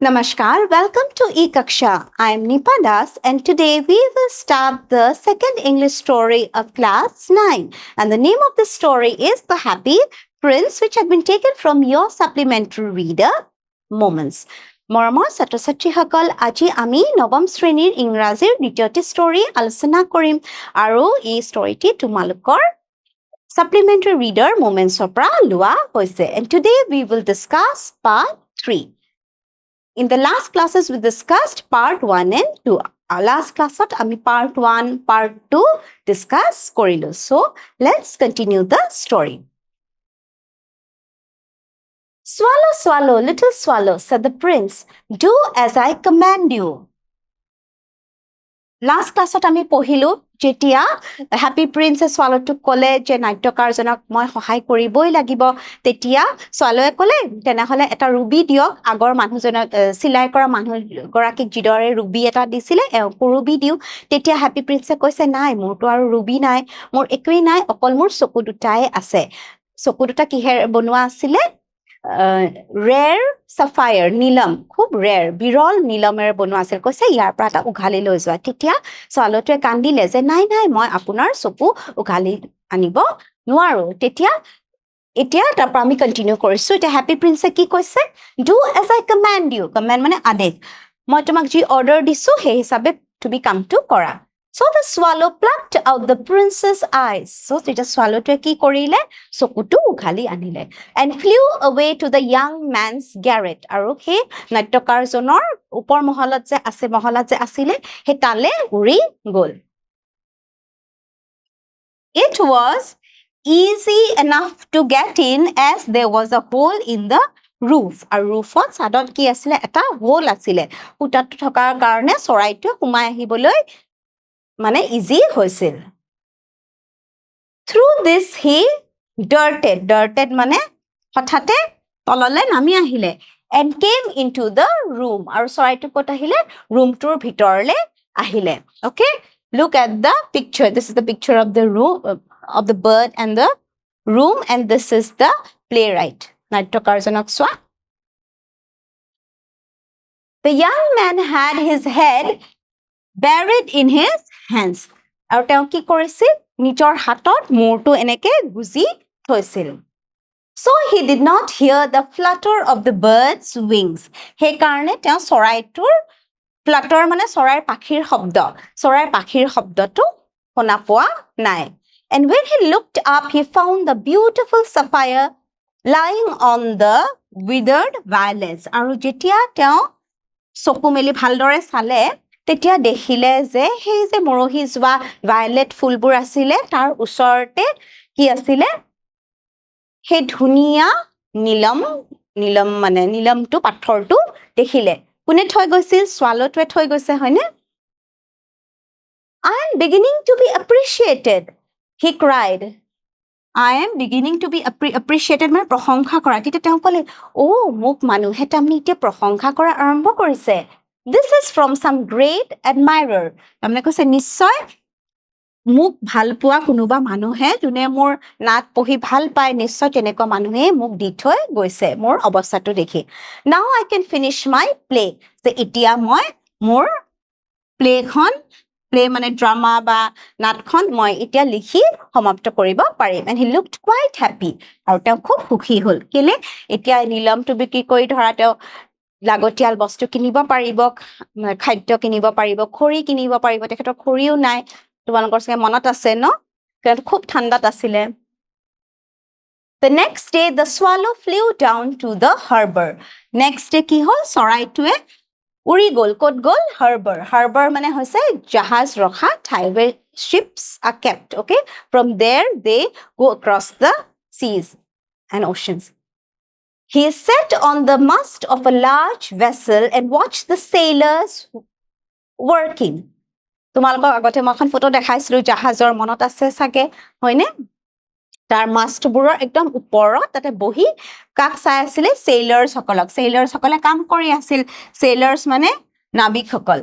Namaskar, welcome to Ekaksha. I am Nipa Das and today we will start the second English story of class 9. And the name of the story is The Happy Prince, which had been taken from your supplementary reader, Moments. মৰমৰ ছাত্ৰ ছাত্ৰীসকল আজি আমি নৱম শ্ৰেণীৰ ইংৰাজীৰ দ্বিতীয়টি story আলোচনা কৰিম আৰু এই ষ্টৰীটি তোমালোকৰ supplementary reader Momentsৰ পৰা লোৱা হৈছে. And today we will discuss part 3. In the last classes, we discussed part 1 and 2. Our last class, we part 1, part 2 discuss korilu. So, let's continue the story. Swallow, swallow, little swallow, said the prince. Do as I command you. Last class আমি পঢ়িলো যেতিয়া happy প্ৰিন্সে সোৱালটোক ক'লে যে নাট্যকাৰজনক মই সহায় কৰিবই লাগিব তেতিয়া সোৱালয়ে ক'লে তেনেহলে এটা ৰুবি দিয়ক আগৰ মানুহজনক সিলাই কৰা মানুহগৰাকীক যিদৰে ৰুবি এটা দিছিলে ৰুবি দিও তেতিয়া হ্যাপি প্ৰিন্সে কৈছে নাই মোৰটো আৰু ৰুবি নাই মোৰ একোই নাই অকল মোৰ চকু দুটাই আছে চকু দুটা কিহে বনোৱা আছিলে rare sapphire নীলম খুব rare বিৰল নীলমেৰে বনোৱা আছিল কৈছে ইয়াৰ পৰা এটা উঘালি লৈ যোৱা তেতিয়া সোৱালটোৱে কান্দিলে যে নাই নাই মই আপোনাৰ চকু উঘালি আনিব নোৱাৰো তেতিয়া এতিয়া তাৰ পৰা আমি কন্টিনিউ কৰিছো এতিয়া হ্যাপি প্ৰিন্সে কি কৈছে do as I command you command মানে আদেশ মই তোমাক যি অৰ্ডাৰ দিছো সেই হিচাপে তুমি কামটো কৰা So the swallow plucked out the prince's eyes. So the swallow to ki korile sokutu ughali anile and flew away to the young man's garret. Aru he natyokar jonor upor mohalat je asile he tale uri gol. It was easy enough to get in as there was a hole in the roof. A roof on sadot ki asile eta hole asile. Utatu thokar karone soraito humai ahiboloi মানে easy হৈছিল through this he darted মানে হঠাতে তললে নামি আহিলে and came into the room আৰু চৰাইটো কত আহিলে ৰুমটোৰ ভিতৰলে আহিলে okay look at the picture this is the picture of the room of the bird and the room and this is the playwright নাট্যকাৰজনক চোৱা the young man had his head buried in his hands আৰু তেওঁ কি কৰিছিল নিজৰ হাতত মূৰটো এনেকে গুজি থৈছিল so he did not hear the flutter of the bird's wings সেই কাৰণে তেওঁ চৰাইটোৰ flutter মানে চৰাইৰ পাখিৰ শব্দটো শুনা পোৱা নাই and when he looked up he found the beautiful sapphire lying on the withered violets আৰু যেতিয়া তেওঁ চকু মেলি ভালদৰে চালে তেতিয়া দেখিলে যে সেই যে মৰহি যোৱা ভায়োলেট ফুলবোৰ আছিল তাৰ ওচৰতে কি আছিল সেই ধুনিয়া নীলম মানে নীলমটো পাথৰটো দেখিলে কোনে থৈ গৈছিল সোৱালটোৱে থৈ গৈছে হয়নে I am beginning to be appreciated he cried I am beginning to be appreciated মানে প্ৰশংসা কৰা তেতিয়া তেওঁ ক'লে ও মোক মানুহে তামনি এতিয়া প্ৰশংসা কৰা আৰম্ভ কৰিছে This is from some great admirer. তাৰমানে কৈছে নিশ্চয় মোক ভাল পোৱা কোনোবা মানুহে যোনে মোৰ নাট পঢ়ি ভাল পায় নিশ্চয় তেনেকুৱা মানুহে মোক দি থৈ গৈছে মোৰ অৱস্থাটো দেখি Now I can finish my play. যে এতিয়া মই মোৰ প্লে মানে ড্ৰামা বা নাটখন মই এতিয়া লিখি সমাপ্ত কৰিব পাৰিম and he looked quite happy আৰু তেওঁ খুব সুখী হ'ল কেলে এতিয়া নীলমটো বিক্ৰী কৰি ধৰা তেওঁ লাগতিয়াল বস্তু কিনিব পাৰিব খাদ্য কিনিব পাৰিব খৰি কিনিব পাৰিব তেখেতৰ খৰিও নাই তোমালোকৰ সঙ্গে মনত আছে ন কাৰণ খুব ঠাণ্ডাত আছিলে The next day the swallow flew down to the harbor next day কি হ'ল চৰাইটোৱে উৰি গ'ল ক'ত গ'ল harbor মানে হৈছে জাহাজ ৰখা ঠাই where ships are kept okay from there they go across the seas and oceans He sat on the mast of a large vessel and watched the sailors working. তোমালোকক আগতে মই এখন ফটো দেখাইছিলো জাহাজৰ মনত আছে সাকে হয়নে তাৰ মাষ্টবোৰৰ একদম ওপৰত তাতে বহি কাক চাই আছিল sailors সকলে কাম কৰি আছিল sailors মানে নাবিক সকল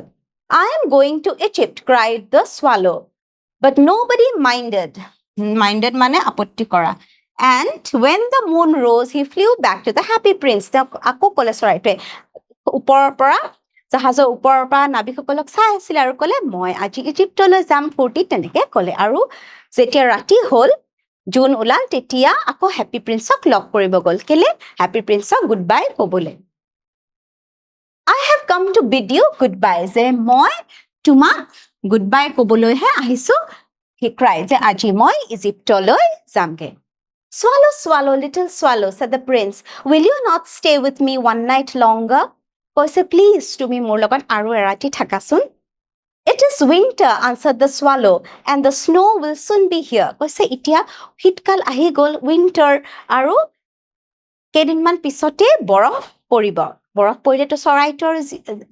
I am going to Egypt cried the swallow but nobody minded মানে আপত্তি কৰা And when the moon rose, he flew back to the happy prince. Ako kole চৰাইটোৱে ওপৰৰ পৰা জাহাজৰ ওপৰৰ পৰা নাবিকসকলক চাই আছিলে আৰু ক'লে মই আজি ইজিপ্তলৈ যাম ফূৰ্তি তেনেকে ক'লে আৰু যেতিয়া ৰাতি হ'ল জোন ওলাল তেতিয়া আকৌ হেপী প্ৰিন্সক লগ কৰিব গ'ল কেলে হেপী প্ৰিন্সক গুড বাই ক'বলৈ I have come to bid you goodbye যে মই তোমাক গুড বাই ক'বলৈহে আহিছো he cried যে আজি মই ইজিপ্তলৈ যামগে Swallow, swallow, little swallow, said the prince. Will you not stay with me one night longer? কৈছে প্লিজ তুমি মোৰ লগত আৰু এৰাতি থাকাচোন It is winter, answered the swallow, and the snow will soon be here. কৈছে এতিয়া শীতকাল আহি গ'ল winter আৰু কেইদিনমান পিছতে বৰফ পৰিব বৰফ পৰিলেতো চৰাইটোৰ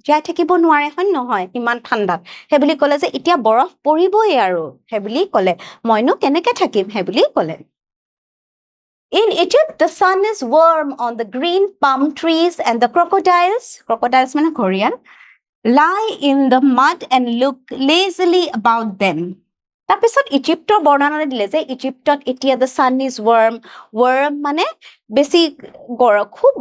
জীয়াই থাকিব নোৱাৰে হয় নহয় ইমান ঠাণ্ডাত সেই বুলি ক'লে যে এতিয়া বৰফ পৰিবই আৰু সেই বুলি ক'লে মইনো কেনেকে থাকিম সেই বুলি ক'লে In Egypt, the sun is warm on the green palm trees and the crocodiles মানে gharial, lie in the mud and look lazily about them. তাৰপিছত ইজিপ্তৰ বৰ্ণনা দিলে যে ইজিপ্তত এতিয়া the sun is warm মানে বেছি গৰম খুব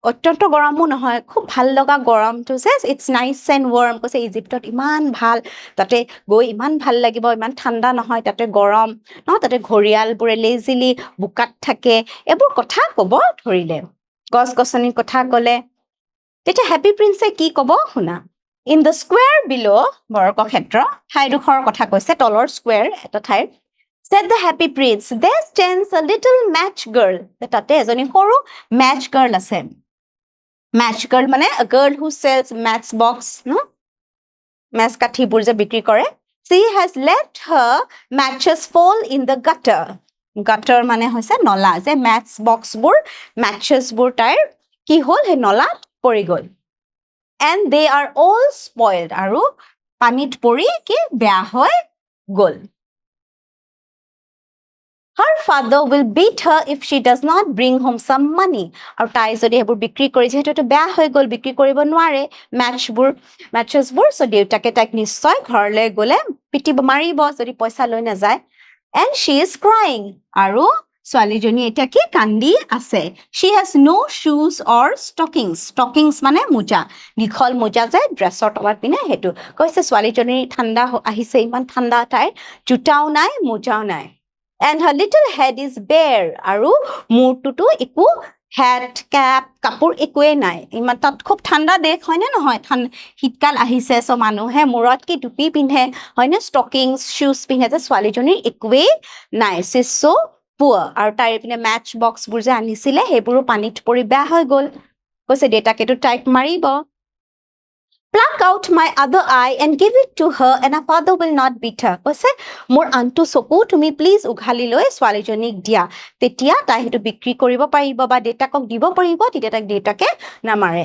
অত্যন্ত গৰমো নহয় খুব ভাল লগা গৰমটো যে it's nice and warm কৈছে ইজিপ্তত ইমান ভাল তাতে গৈ ইমান ভাল লাগিব ইমান ঠাণ্ডা নহয় তাতে গৰম ন তাতে ঘৰিয়ালবোৰে লেজিলি বুকাত থাকে এইবোৰ কথা ক'ব ধৰিলে গছ গছনিৰ কথা ক'লে তেতিয়া হেপী প্ৰিন্সে কি ক'ব শুনা In the square below বৰ্গক্ষেত্ৰ ঠাইডোখৰৰ কথা কৈছে তলৰ স্কুৱেৰ এটা ঠাইৰ said the happy prince there stands a little match girl তাতে এজনী সৰু match girl আছে match girl মানে a girl who sells match box no match কাঠিবোৰ যে বিক্ৰী কৰে she has let her matches fall in the gutter মানে হৈছে নলা যে match boxবোৰ matchesবোৰ তাইৰ কি হ'ল হে নলাত পৰি গ'ল and they are all spoiled আৰু পানীত পৰি কি বেয়া হৈ গ'ল Her father will beat her if she does not bring home some money. আৰু তাই যদি সেইবোৰ বিক্ৰী কৰি যিহেতু বেয়া হৈ গ'ল বিক্ৰী কৰিব নোৱাৰে matchesবোৰ so দেউতাকে তাইক নিশ্চয় ঘৰলৈ গ'লে পিটিব মাৰিব যদি পইচা লৈ নাযায় and she is crying আৰু ছোৱালীজনী এতিয়া কি কান্দি আছে she has no shoes or stockings মানে মোজা দীঘল মোজা যে ড্ৰেছৰ তলত পিনে সেইটো কৈছে ছোৱালীজনীৰ ঠাণ্ডা আহিছে ইমান ঠাণ্ডা তাইৰ জোতাও নাই মোজাও নাই And her little head is bare আৰু মূৰটোতো একো hat cap কাপোৰ একোৱে নাই ইমান তাত খুব ঠাণ্ডা দেশ হয়নে নহয় শীতকাল আহিছে চ মানুহে মূৰত কি টুপি পিন্ধে হয়নে stockings shoes পিন্ধে যে ছোৱালীজনীৰ একোৱেই নাই she's so poor আৰু তাইৰ পিনে match boxবোৰ যে আনিছিলে সেইবোৰো পানীত পৰি বেয়া হৈ গ'ল কৈছে দেউতাকেতো তাইক মাৰিব Pluck out my other eye and give it to her and her father will not beat her. কৈছে মোৰ আনটো চকু তুমি প্লিজ উঘালি লৈ ছোৱালীজনীক দিয়া তেতিয়া তাই সেইটো বিক্ৰী কৰিব পাৰিব বা দেউতাকক দিব পাৰিব তেতিয়া তাইক দেউতাকে নামাৰে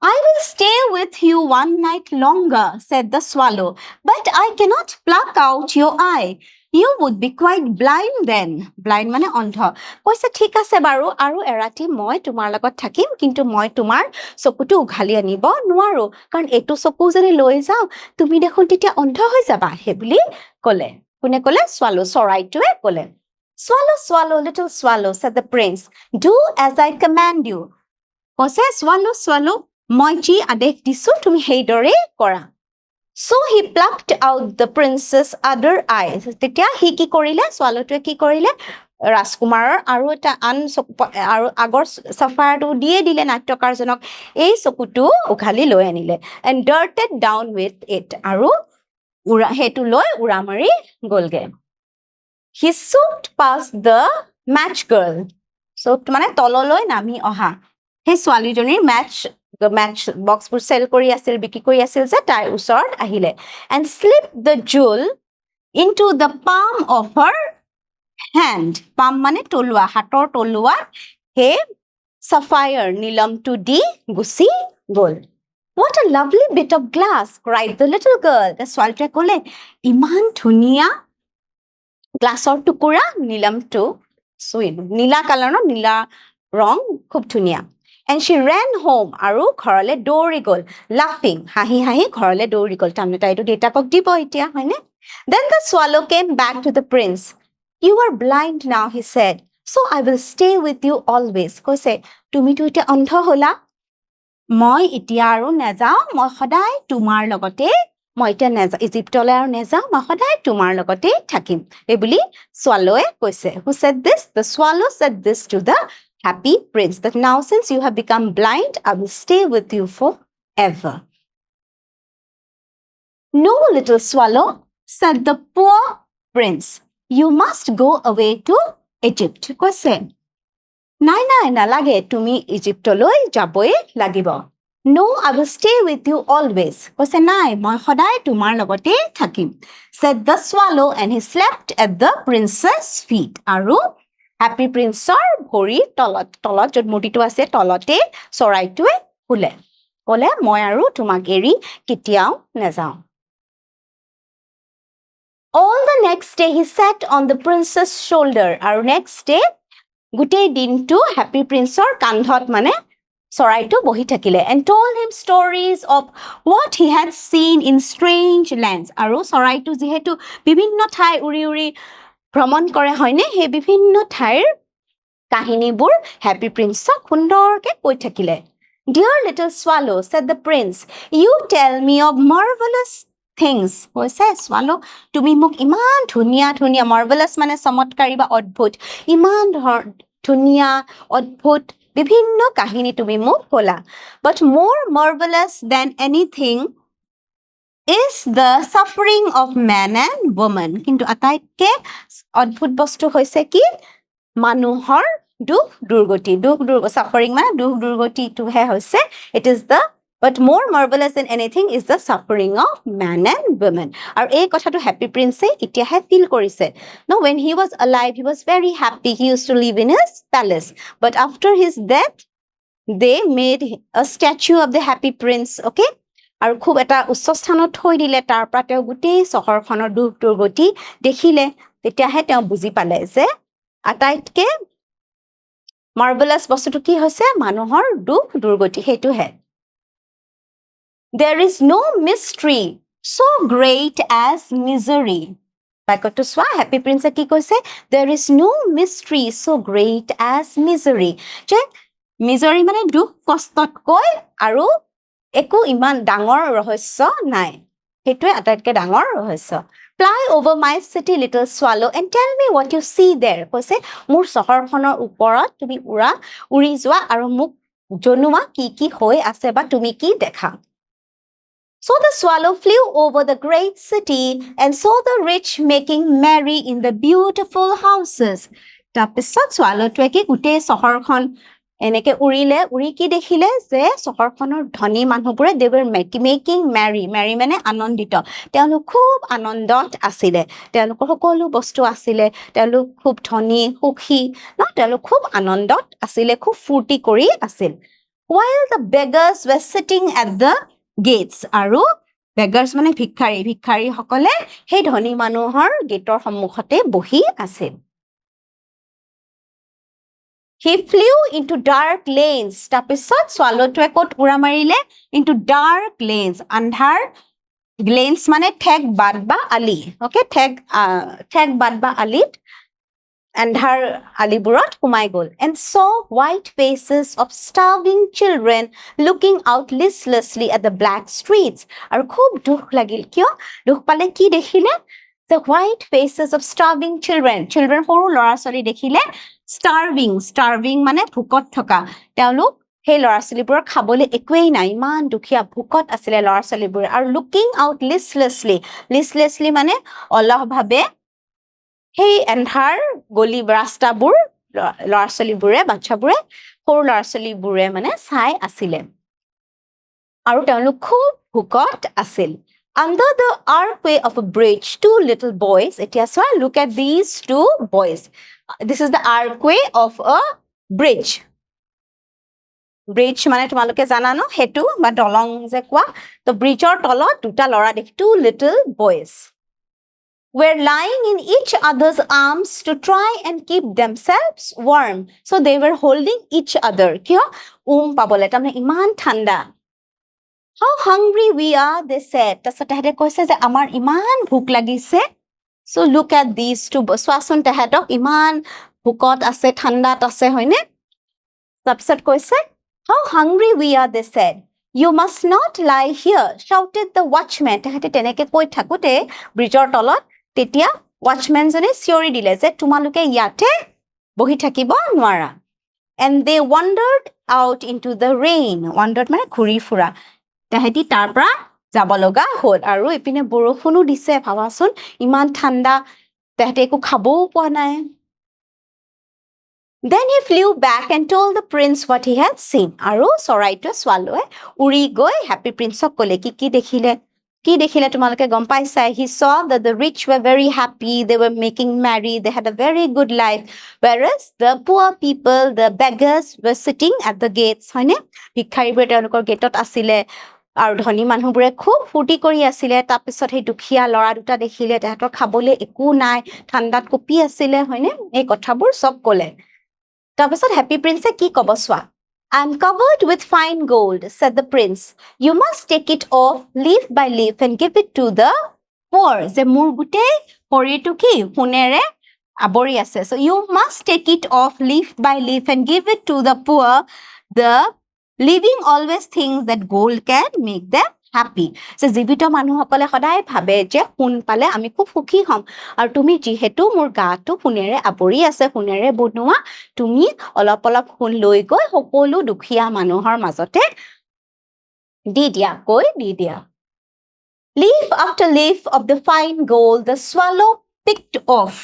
I will stay with you one night longer, said the swallow, but I cannot pluck out your eye. You would be quite blind then. Blind মানে অন্ধ কৈছে ঠিক আছে বাৰু আৰু এৰাতি মই তোমাৰ লগত থাকিম কিন্তু মই তোমাৰ চকুটো উঘালি আনিব নোৱাৰো কাৰণ এইটো চকু যদি লৈ যাওঁ তুমি দেখোন তেতিয়া অন্ধ হৈ যাবা সেই বুলি ক'লে কোনে ক'লে swallow চৰাইটোৱে ক'লে Swallow, swallow, little swallow, said the prince. Do as I command you. কৈছে swallow মই যি আদেশ দিছো তুমি সেইদৰে কৰা So he plucked out the princess other eye. তেতিয়া হি কি কৰিলে swallowটোৱে কি কৰিলে ৰাজকুমাৰৰ আৰু এটা আন আৰু আগৰ চাফাৰটো দিয়ে দিলে নাট্যকাৰজনক এই চকুটো উঘালি লৈ আনিলে and darted down with it আৰু সেইটো লৈ উৰা মাৰি গ'লগে He swooped past the match girl. swooped মানে তললৈ নামি অহা সেই ছোৱালীজনীৰ match boxবোৰ চেল কৰি আছিল বিক্ৰী কৰি আছিল যে তাইৰ ওচৰত আহিলে and slipped the jewel into the palm of her hand palm মানে তলুৱা হাতৰ তলুৱা হে sapphire নীলমটো দি গুচি গ'ল What a lovely bit of glass, cried the little girl. The ছোৱালীটোৱে ক'লে ইমান ধুনীয়া গ্লাছৰ টুকুৰা নীলমটো নীলা কালাৰ নীলা ৰং খুব ধুনীয়া And she ran home আৰু ঘৰলে দৌৰি গ'ল laughing হাঁহি হাঁহি ঘৰলে দৌৰি গ'ল তাৰমানে তাইতো দেউতাকক দিব এতিয়া হয়নে Then the swallow came back to the prince. You are blind now, he said. So I will stay with you always. কৈছে তুমিতো এতিয়া অন্ধ হ'লা মই এতিয়া আৰু নেযাওঁ মই সদায় তোমাৰ লগতে মই এতিয়া নেযাওঁ ইজিপ্তলৈ আৰু নেযাওঁ মই সদায় তোমাৰ লগতে থাকিম এই বুলি swallow কৈছে who said this the swallow said this to the happy prince that now since you have become blind I will stay with you forever no little swallow said the poor prince you must go away to Egypt কৈছে নাই নাই নালাগে তুমি ইজিপ্তলৈ যাবই লাগিব No, I will stay with you always. কৈছে নাই মই সদায় তোমাৰ লগতে থাকিম said the swallow and he slept at the princess feet আৰু happy princeৰ ভৰিৰ তলত য'ত মূৰ্তিটো আছে তলতে চৰাইটোৱে শুলে ক'লে মই আৰু তোমাক এৰি কেতিয়াও নাযাওঁ All the next day he sat on the princess shoulder আৰু next day গোটেই দিনটো happy princeৰ কান্ধত মানে চৰাইটো বহি থাকিলে and told him stories of what he had seen in strange lands আৰু চৰাইটো যিহেতু বিভিন্ন ঠাই উৰি উৰি ভ্ৰমণ কৰে হয়নে সেই বিভিন্ন ঠাইৰ কাহিনীবোৰ happy princeক সুন্দৰকে কৈ থাকিলে Dear little swallow said the prince you tell me of marvelous things কৈছে swallow তুমি মোক ইমান ধুনীয়া ধুনীয়া marvelous মানে চমৎকাৰী বা অদ্ভুত ইমান ধুনীয়া অদ্ভুত বিভিন্ন কাহিনী তুমি মোক ক'লা but more marvelous than anything is the suffering of man and woman কিন্তু আটাইতকে অদ্ভুত বস্তু হৈছে কি মানুহৰ দুখ দুৰ্গতি suffering মানে দুখ দুৰ্গতিটোহে হৈছে it is the but more marvelous than anything is the suffering of man and woman আৰু এই কথাটো happy prince এতিয়াহে feel কৰিছে no when he was alive he was very happy he used to live in his palace but after his death they made a statue of the happy prince okay আৰু খুব এটা উচ্চ স্থানত থৈ দিলে তাৰ পৰা তেওঁ গোটেই চহৰখনৰ দুখ দুৰ্গতি দেখিলে তেতিয়াহে তেওঁ বুজি পালে যে আটাইতকে মাৰ্ভেলাছ বস্তুটো কি হৈছে মানুহৰ দুখ দুৰ্গতি হেতুহে There is no mystery so great as misery বাক্যটো চোৱা happy prince কি কৈছে There is no mystery so great as misery যে misery মানে দুখ কষ্টতকৈ আৰু একো ইমান ডাঙৰ ৰহস্য নাই হেতুৱে আটাইতকৈ ডাঙৰ ৰহস্য Fly over my city little swallow and tell me what you see there কৈছে মোৰ চহৰখনৰ ওপৰত তুমি উৰি যোৱা আৰু মোক জনোৱা কি কি হৈ আছে বা তুমি কি দেখা So the swallow flew over the great city and saw the rich making merry in the beautiful houses তাৰপিছত swallowটোৱে কি গোটেই চহৰখন এনেকে উৰি কি দেখিলে যে চহৰখনৰ ধনী মানুহবোৰে they were making merry মানে আনন্দিত তেওঁলোক খুব আনন্দত আছিলে তেওঁলোকৰ সকলো বস্তু আছিলে তেওঁলোক খুব ধনী সুখী ন তেওঁলোক খুব আনন্দত আছিলে খুব ফূৰ্তি কৰি আছিল while the beggars were sitting at the gates আৰু beggars মানে ভিক্ষাৰী সকলে সেই ধনী মানুহৰ গেটৰ সন্মুখতে বহি আছিল He flew into dark lanes. তাৰপিছত swallowটোৱে ক'ত উৰা মাৰিলে into dark lanes. আন্ধাৰ lanes মানে ঠেক বাট বা আলি. Okay, ঠেক বাট বা আলিত আন্ধাৰ আলিবোৰত সোমাই গ'ল and saw white faces of starving children looking out listlessly at the black streets. আৰু খুব দুখ লাগিল কিয় দুখ পালে কি দেখিলে The white faces of starving children সৰু ল'ৰা ছোৱালী দেখিলে starving মানে ভোকত থকা তেওঁলোক সেই ল'ৰা ছোৱালীবোৰৰ খাবলৈ একোৱেই নাই ইমান দুখীয়া ভোকত আছিলে ল'ৰা ছোৱালীবোৰ আৰু looking out listlessly মানে অলহভাৱে সেই এন্ধাৰ গলি ৰাস্তাবোৰ ল'ৰা ছোৱালীবোৰে বাচ্চাবোৰে সৰু ল'ৰা ছোৱালীবোৰে মানে চাই আছিলে আৰু তেওঁলোক খুব ভোকত আছিল Under the archway of a bridge, two little boys, look at these two boys. This is the archway of a bridge. Bridge মানে তোমালোকে জানা ন হেতু বা দলং যে কোৱা তো ব্ৰিজৰ তলত দুটা ল'ৰা দেখি two little boys were lying in each other's arms to try and keep themselves warm. So they were holding each other. কিয় পাবলে তাৰমানে ইমান ঠাণ্ডা How hungry we are, they said. তাৰপিছত তেহেঁতে কৈছে যে আমাৰ ইমান ভোক লাগিছে So look at these two. চোৱাচোন তেহেঁতক ইমান ভোকত আছে ঠাণ্ডাত আছে হয়নে তাৰপিছত কৈছে How hungry we are, they said. You must not lie here, shouted the watchman. তেখেতে তেনেকে কৈ থাকোতে ব্ৰিজৰ তলত তেতিয়া watchmanজনে চিঞৰি দিলে যে তোমালোকে ইয়াতে বহি থাকিব নোৱাৰা. And they wandered out into the rain. Wandered মানে ঘূৰি ফুৰা. তেহেঁতি তাৰ পৰা যাব লগা হ'ল আৰু ইপিনে বৰষুণো দিছে ভাবাচোন ইমান ঠাণ্ডা তেহেঁতে একো খাবও পোৱা নাই. Then he flew back and told the prince what he had seen. আৰু চৰাইটোৱে ছোৱালীয়ে উৰি গৈ হেপী প্ৰিন্সক ক'লে কি দেখিলে তোমালোকে গম পাইছাই. He saw that the rich were very happy, they were making merry, they had a very good life, whereas the poor people, the beggars were sitting at the gates. হয়নে? ভিক্ষাৰীবোৰে তেওঁলোকৰ গেটত আছিলে আৰু ধনী মানুহবোৰে খুব ফূৰ্তি কৰি আছিলে. তাৰপিছত সেই দুখীয়া ল'ৰা দুটা দেখিলে তেহেঁতৰ খাবলৈ একো নাই, ঠাণ্ডাত কঁপি আছিলে. হয়নে? এই কথাবোৰ চব ক'লে. তাৰপিছত হেপী প্ৰিন্সে কি ক'ব চোৱা. I'm covered with fine gold, said the prince. You must take it off leaf by leaf and give it to the poor. যে মোৰ গোটেই শৰীৰটো কি সোণেৰে আৱৰি আছে. So you must take it off leaf by leaf and give it to the poor. The living always thinks that gold can make them happy. So জীৱিত মানুহসকলে সদায় ভাবে যে সোণ পালে আমি খুব সুখী হ'ম আৰু তুমি যিহেতু মোৰ গাটো সোণেৰে আৱৰি আছে সোণেৰে বনোৱা তুমি অলপ অলপ সোণ লৈ গৈ সকলো দুখীয়া মানুহৰ মাজতে দি দিয়া. Leaf after leaf of the fine gold the swallow picked off.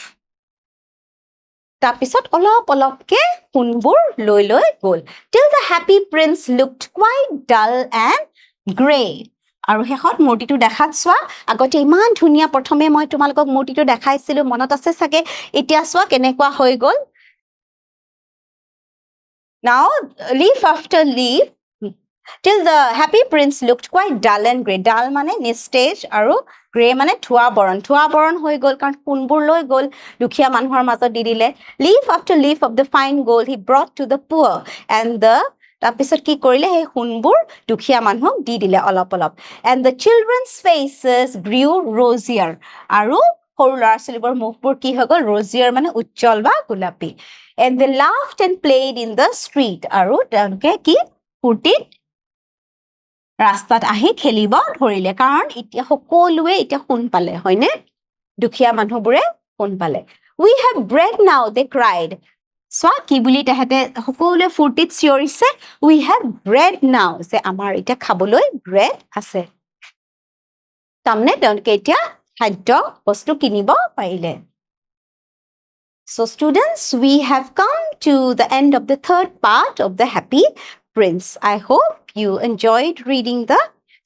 তাৰপিছত অলপ অলপকে সোণবোৰ লৈ গ'ল. Till the happy prince looked quite dull and gray. আৰু শেষত মূৰ্তিটো দেখাত চোৱা আগতে ইমান ধুনীয়া প্ৰথমে মই তোমালোকক মূৰ্তিটো দেখাইছিলো মনত আছে চাগে এতিয়া চোৱা কেনেকুৱা হৈ গ'ল. Now leaf after leaf till the happy prince looked quite dull and gray. Dull মানে নিস্তেজ আৰু গ্ৰে মানে ধোৱা বৰণ হৈ গ'ল কাৰণ সোণবোৰ লৈ গ'ল দুখীয়া মানুহৰ মাজত দি দিলে. Leaf after leaf of the fine gold he brought to the poor and the তাৰপিছত কি কৰিলে সেই সোণবোৰ দুখীয়া মানুহক দি দিলে অলপ অলপ. And the children's faces grew rosier. আৰু সৰু ল'ৰা ছোৱালীবোৰ মুখবোৰ কি হৈ গ'ল rosier মানে উজ্জ্বল বা গোলাপী. And they laughed and played in the street. আৰু তেওঁলোকে কি ফূৰ্তিত ৰাস্তাত আহি খেলিব ধৰিলে কাৰণ এতিয়া সকলোৱে এতিয়া সোণ পালে হয়নে দুখীয়া মানুহবোৰে সোণ পালে. We have bread now, they cried. চোৱা কি বুলি তেহেঁতে সকলোৱে ফূৰ্তিত চিঞৰিছে. We have bread now. যে আমাৰ এতিয়া খাবলৈ ব্ৰেড আছে. তাৰমানে তেওঁলোকে এতিয়া খাদ্য বস্তু কিনিব পাৰিলে. So students, we have come to the end of the third part of the Happy Prince. I hope you enjoyed reading the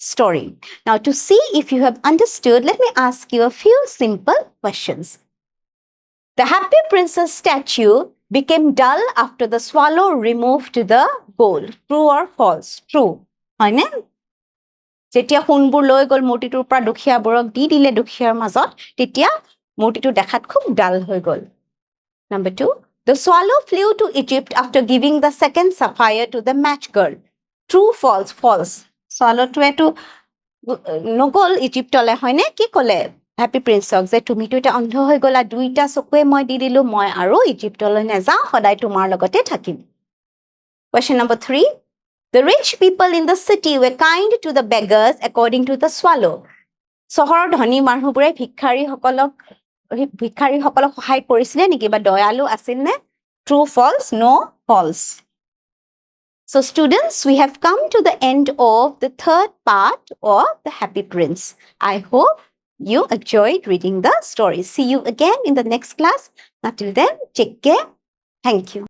story. Now to see if you have understood, let me ask you a few simple questions. The Happy Princess statue became dull after the swallow removed the gold. True or false? True. হয়নে? যেতিয়া সোণবোৰ লৈ গ'ল মূৰ্তিটোৰ পৰা দুখীয়াবোৰক দি দিলে দুখীয়াৰ মাজত তেতিয়া মূৰ্তিটো দেখাত খুব ডাল হৈ গ'ল. Number 2, the swallow flew to Egypt after giving the second sapphire to the match girl. True, false? False. Swallowটোৱেটো নগ'ল ইজিপ্তলৈ হয়নে কি ক'লে হেপী প্ৰিন্সক যে তুমিতো এটা অন্ধ হৈ গ'লা দুইটা চকুৱে মই দি দিলো মই আৰু ইজিপ্তলৈ নাযাওঁ সদায় তোমাৰ লগতে থাকিম. Question number 3, the rich people in the city were kind to the beggars according to the swallow. চহৰৰ ধনী মানুহবোৰে ভিক্ষাৰীসকলক সহায় কৰিছিলে নেকি বা দয়ালু আছিল নে? True, false? No, false. So students, we have come to the end of the third part of the Happy Prince. I hope you enjoyed reading the story. See you again in the next class. Until then, take care. Thank you.